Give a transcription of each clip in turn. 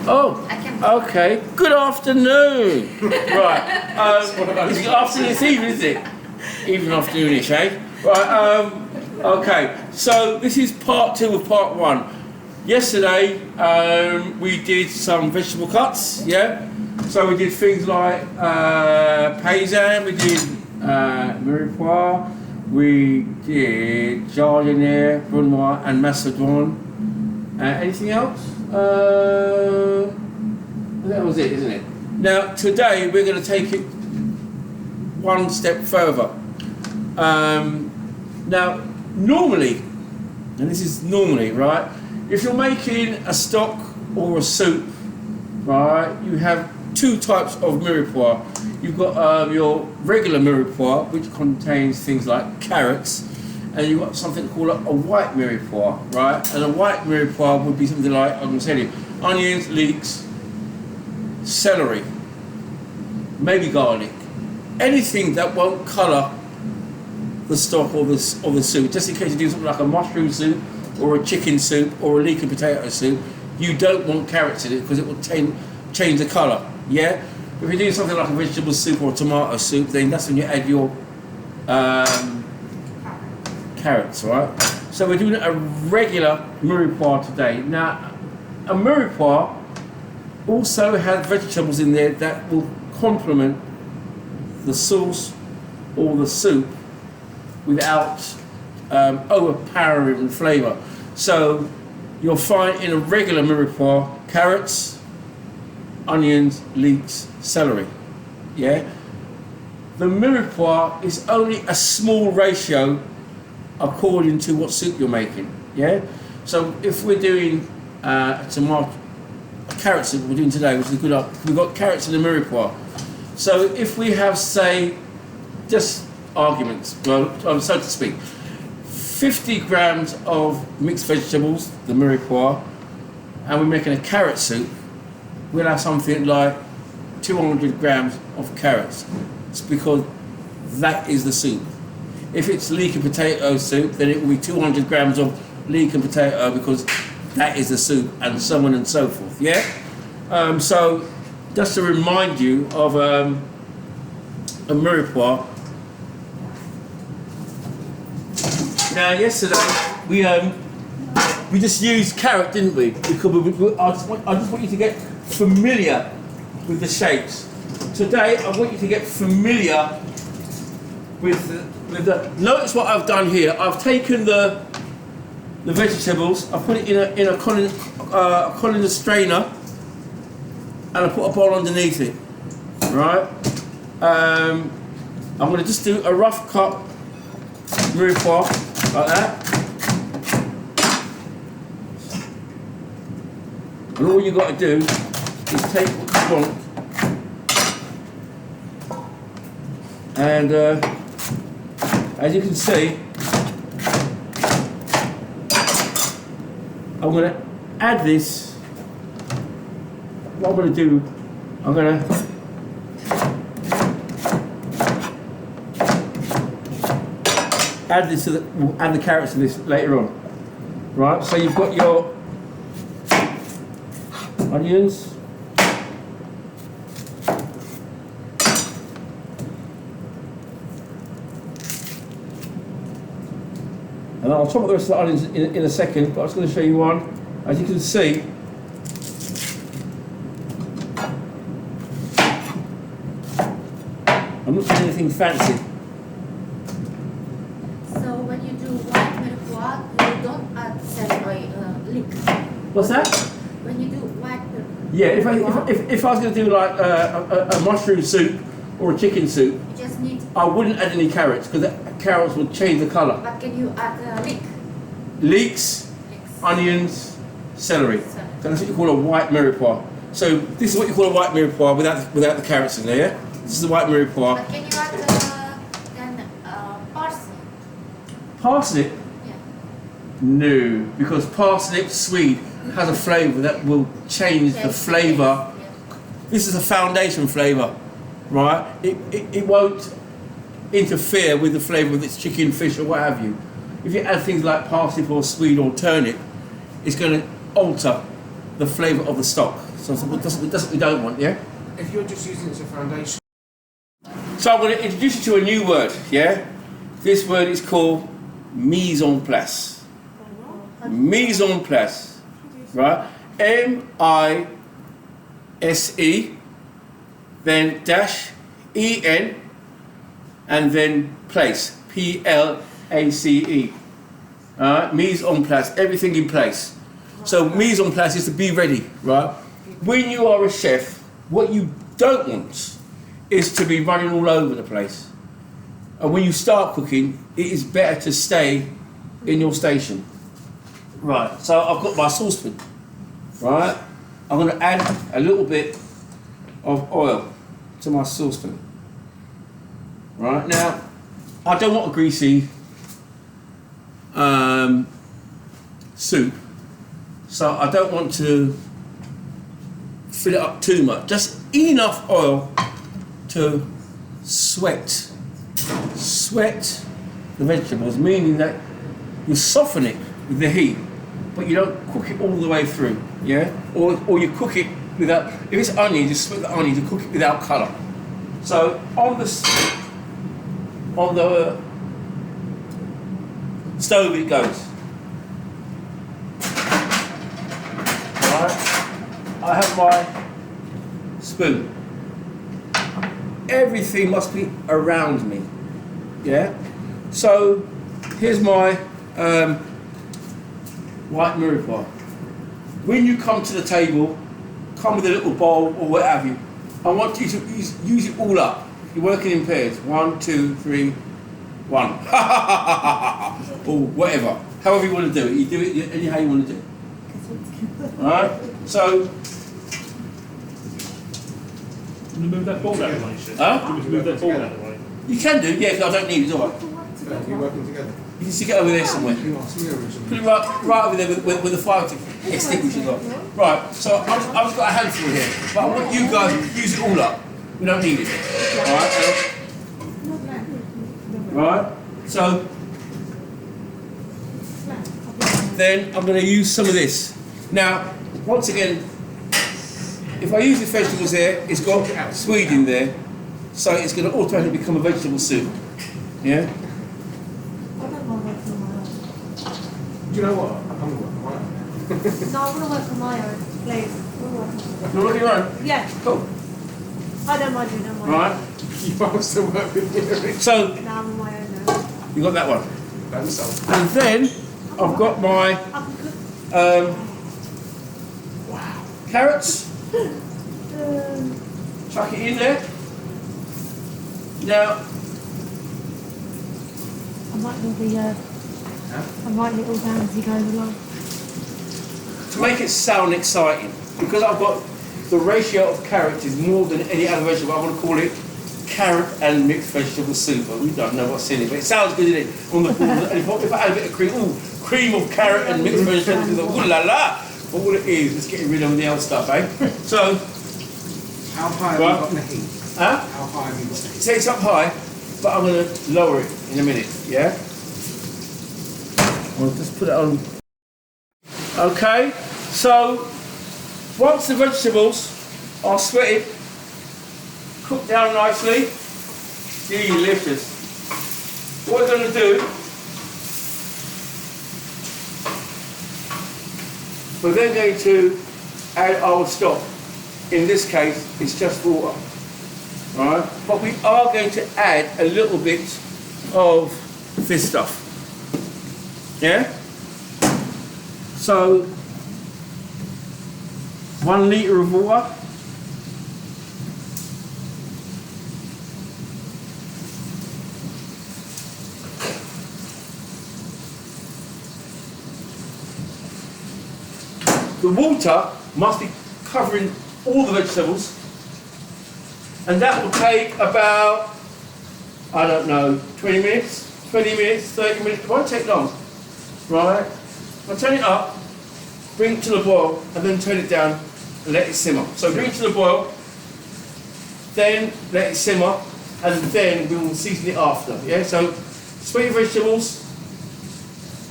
Oh, okay. Good afternoon. Right. It's afternoon, it's evening, isn't it? Evening, afternoonish, eh? Right. Okay. So this is part 2 of part 1. Yesterday we did some vegetable cuts. Yeah. So we did things like paysan. We did mirepoix. We did jardiniere, brunoise, and macédoine. Anything else? That was it, isn't it? Now, today we're going to take it one step further. Now, normally, and this is normally, right, if you're making a stock or a soup, right, you have 2 types of mirepoix. You've got your regular mirepoix, which contains things like carrots, and you've got something called a white mirepoix, right? And a white mirepoix would be something like, I'm going to tell you, onions, leeks, celery, maybe garlic, anything that won't colour the stock or the soup. Just in case you do something like a mushroom soup or a chicken soup or a leek and potato soup, you don't want carrots in it because it will change the colour. Yeah. If you're doing something like a vegetable soup or a tomato soup, then that's when you add your carrots, right? So we're doing a regular mirepoix today. Now, a mirepoix also has vegetables in there that will complement the sauce or the soup without overpowering flavour. So you'll find in a regular mirepoix carrots, onions, leeks, celery. Yeah. The mirepoix is only a small ratio according to what soup you're making. Yeah. So if we're doing a carrot soup we're doing today, which is good up, we've got carrots in the mirepoix. So if we have, say, just arguments, well, so to speak, 50 grams of mixed vegetables, the mirepoix, and we're making a carrot soup, we'll have something like 200 grams of carrots. It's because that is the soup. If it's leek and potato soup, then it will be 200 grams of leek and potato because that is the soup, and so on and so forth. Yeah. So just to remind you of a mirepoix. Now, yesterday we just used carrot, didn't we? Because I just want you to get familiar with the shapes. Today, I want you to get familiar with the. Notice what I've done here. I've taken the vegetables. I put it in a colander strainer, and I put a bowl underneath it. Right. I'm going to just do a rough cut mirepoix like that. And all you got to do is take what you want, and as you can see, I'm going to add this. What I'm going to do, I'm going to add this to we'll add the carrots to this later on, right? So you've got your onions, and I'll chop up the rest of the onions in a second, but I was going to show you one. As you can see, I'm not doing anything fancy. So when you do white mirepoix, you don't add celery, leek. What's that? When you do white mirepoix. Yeah, if I was going to do like a mushroom soup or a chicken soup, You just need. I wouldn't add any carrots because the carrots would change the colour. But can you add leek? Leeks, onions, celery. So that's what you call a white mirepoix. So this is what you call a white mirepoix without the carrots in there. Yeah? This is the white mirepoix. But can you add then parsley? Parsnip? Yeah. No, because parsnip sweet has a flavour that will change the flavour. Yeah. This is a foundation flavour, right? It won't interfere with the flavour of its chicken, fish, or what have you. If you add things like parsnip or swede or turnip, it's going to alter the flavour of the stock. So that's what we don't want, yeah? If you're just using it as a foundation. So I'm going to introduce you to a new word, yeah? This word is called mise en place. Mise en place, right? M-I-S-E, then dash E-N, and then place, P-L-A-C-E. Alright, mise en place, everything in place. So mise en place is to be ready, right? When you are a chef, what you don't want is to be running all over the place. And when you start cooking, it is better to stay in your station. Right, so I've got my saucepan, right? I'm going to add a little bit of oil to my saucepan. Right, now, I don't want a greasy soup, so I don't want to fill it up too much. Just enough oil to sweat the vegetables, meaning that you soften it with the heat, but you don't cook it all the way through, yeah? Or you cook it without, if it's onion, just split the onion to cook it without colour. So on the stove it goes. Right? I have my spoon. Everything must be around me, yeah? So here's my white mirepoix. When you come to the table, come with a little bowl or what have you. I want you to use it all up. You're working in pairs. 1, 2, 3, 1. Or whatever. However you want to do it. You do it anyhow you want to do it. Alright? So. Can you move that ball out of the way? Huh? Can you move that ball out of the way? You can do, yeah, 'cause I don't need it, do I? You're working together. You can stick it over there somewhere. You asked me originally. Put it right over there with the fire extinguisher on. Right, so I've just got a handful here, but I want you guys to use it all up. We don't need it. Right, so then I'm going to use some of this. Now, once again, if I use the vegetables there, it's got swede in there, so it's going to automatically become a vegetable soup. Yeah? Do you know what? I'm going to work on my own. No, I want to work on my own, please. You're looking around? Yeah, Cool. I don't mind doing it on my own. Right, You must still work with me. so Now I'm on my own now. you got that one. That's so. And then I've got my I can cook. carrots. Chuck it in there. Now, I might little down as he goes along. to make it sound exciting, because I've got the ratio of carrots is more than any other vegetable, I'm going to call it carrot and mixed vegetable soup. But we don't know what's in it, but it sounds good, isn't it? On the and if I add a bit of cream, cream of carrot and mixed vegetables, ooh la la. But all it is getting rid of the old stuff, eh? So, How high have you got the heat? huh? How high have you got the heat? Say it's up high, but I'm going to lower it in a minute, yeah? I'll just put it on. Okay, so once the vegetables are sweated, cooked down nicely, delicious. What we're going to do, we're then going to add our stock. In this case, it's just water. Right? But we are going to add a little bit of this stuff. Yeah? So, 1 litre of water. The water must be covering all the vegetables, and that will take about, I don't know, 20 minutes, 30 minutes, it won't take long, right? I'll turn it up, bring it to the boil, and then turn it down and let it simmer. So bring it to the boil, then let it simmer, and then we will season it after, yeah? So sweat your vegetables,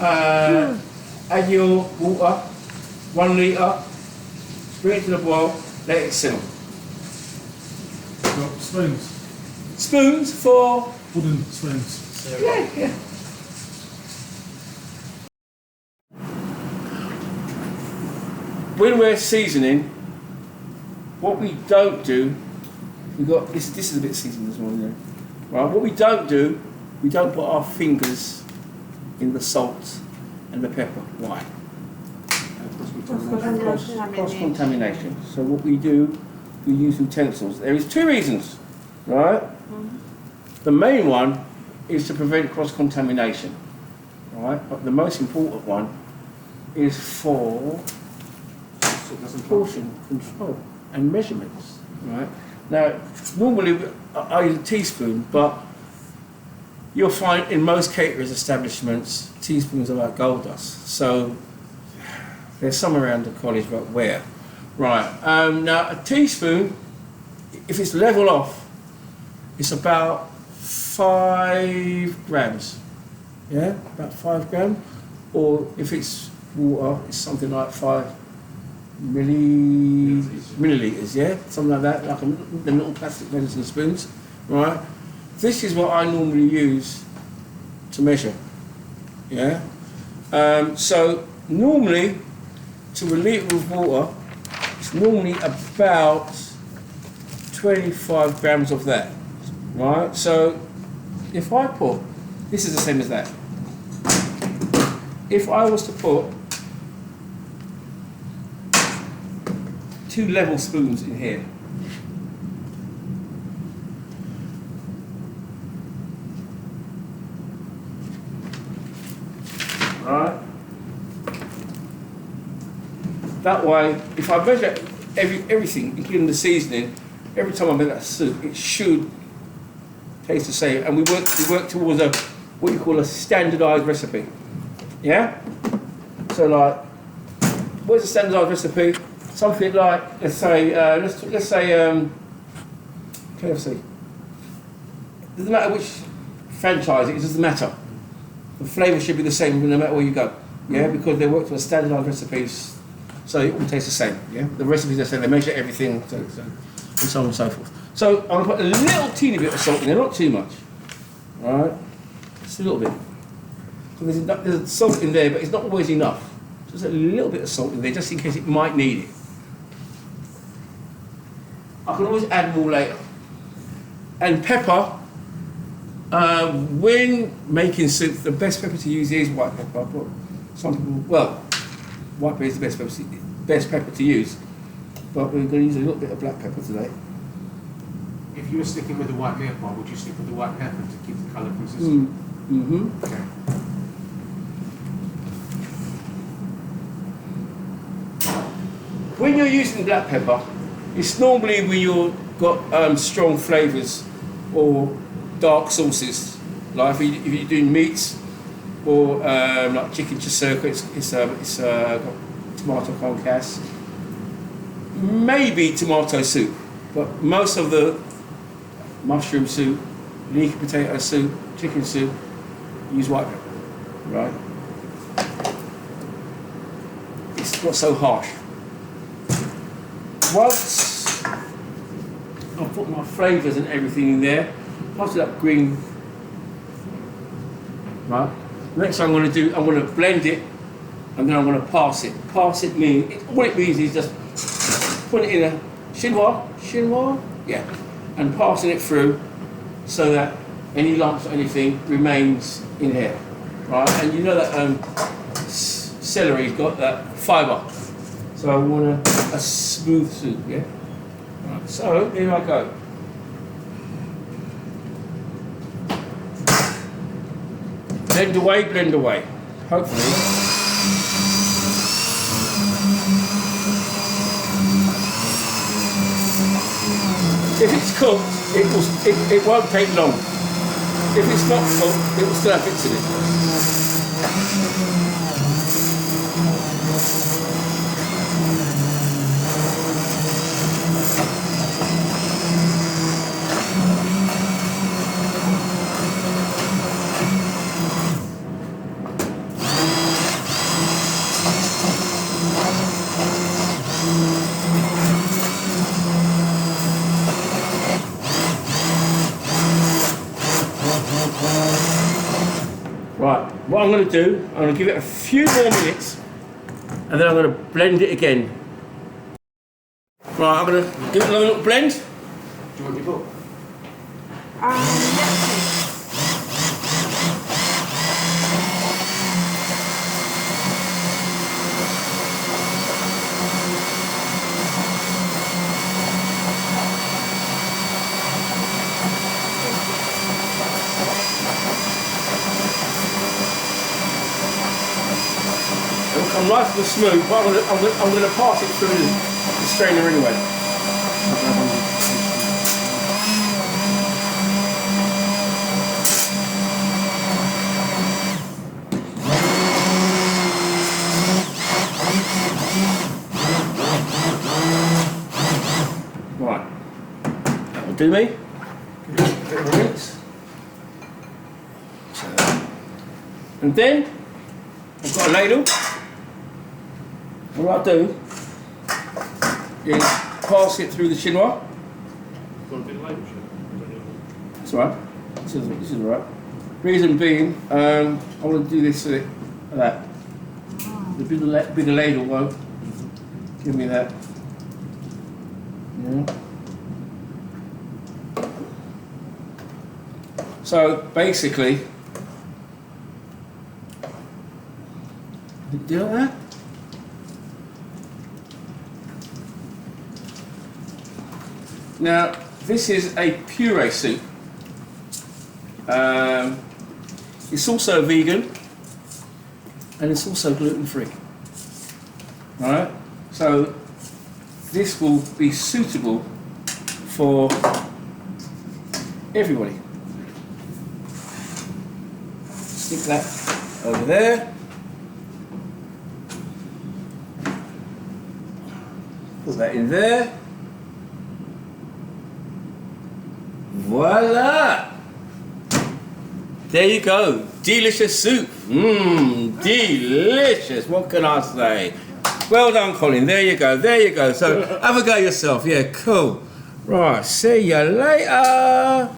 add your water, 1 litre, bring it to the boil, let it simmer. Got spoons. Spoons for... Wooden spoons. Yeah. When we're seasoning, what we don't do, we got this. This is a bit seasoned as well, yeah. Right. What we don't do, we don't put our fingers in the salt and the pepper. Why? Cross contamination. So what we do, we use utensils. There is two reasons, right? The main one is to prevent cross contamination, right? But the most important one is for portion control and measurements, right? Now, normally I use a teaspoon, but you'll find in most caterers establishments, teaspoons are like gold dust. So there's some around the college, but where? Right. Now, a teaspoon, if it's level off, it's about 5 grams. Yeah, about 5 grams. Or if it's water, it's something like 5 milliliters, yeah? Something like that, like the little plastic medicine spoons, right? This is what I normally use to measure, yeah? So normally, to a litre of water, it's normally about 25 grams of that, right? So if I put, this is the same as that. If I was to put 2 level spoons in here, right? That way, if I measure everything, including the seasoning, every time I make that soup, it should taste the same. And we work towards what you call a standardised recipe. Yeah? So like, what's a standardised recipe? Something like, let's say KFC. It doesn't matter which franchise it doesn't matter. The flavour should be the same no matter where you go. Yeah, because they work to a standardised recipes, so it all tastes the same. Yeah, the recipes are the same. They measure everything, and so on and so forth. So I'm gonna put a little teeny bit of salt in there, not too much. All right, just a little bit. So there's salt in there, but it's not always enough. Just a little bit of salt in there, just in case it might need it. I can always add more later. And pepper. When making soup, the best pepper to use is white pepper. But some people, well, white pepper is the best pepper to use. But we're going to use a little bit of black pepper today. If you were sticking with the white mirepoix, would you stick with the white pepper to keep the colour consistent? Okay. When you're using black pepper, it's normally when you've got strong flavours or dark sauces. Like if you're doing meats or like chicken chasserka, it's got tomato concasse, maybe tomato soup, but most of the mushroom soup, leek potato soup, chicken soup, use white pepper, right? It's not so harsh. Once I've put my flavours and everything in there, after that green, right? Next thing I'm going to do, I'm going to blend it, and then I'm going to pass it. Pass it means, what it means is just put it in a chinois, yeah, and passing it through so that any lumps or anything remains in here, right? And you know that celery's got that fibre, so I want a smooth soup, yeah? Right, so here I go. Blend away, hopefully. If it's cooked, it won't take long. If it's not cooked, it will still have bits in it. I'm going to do, I'm going to give it a few more minutes, and then I'm going to blend it again. Right, I'm going to give it another little blend. Do you want your book? Yes, please. It'll come nice and smooth, but I'm going to pass it through the strainer anyway. Right, that will do me. Give it a bit of a rinse. So, and then I've got a ladle. What I'll do is pass it through the chinois. Got a bit of label shit. That's all right. This is all right. Reason being, I want to do this like that. The bigger ladle won't give me that. Yeah. So basically, do that. Now, this is a puree soup. It's also vegan and it's also gluten-free. Alright? So, this will be suitable for everybody. Stick that over there. Put that in there. Voila! There you go. Delicious soup. Mmm, delicious. What can I say? Well done, Colin. There you go. There you go. So have a go yourself. Yeah, cool. Right. See you later.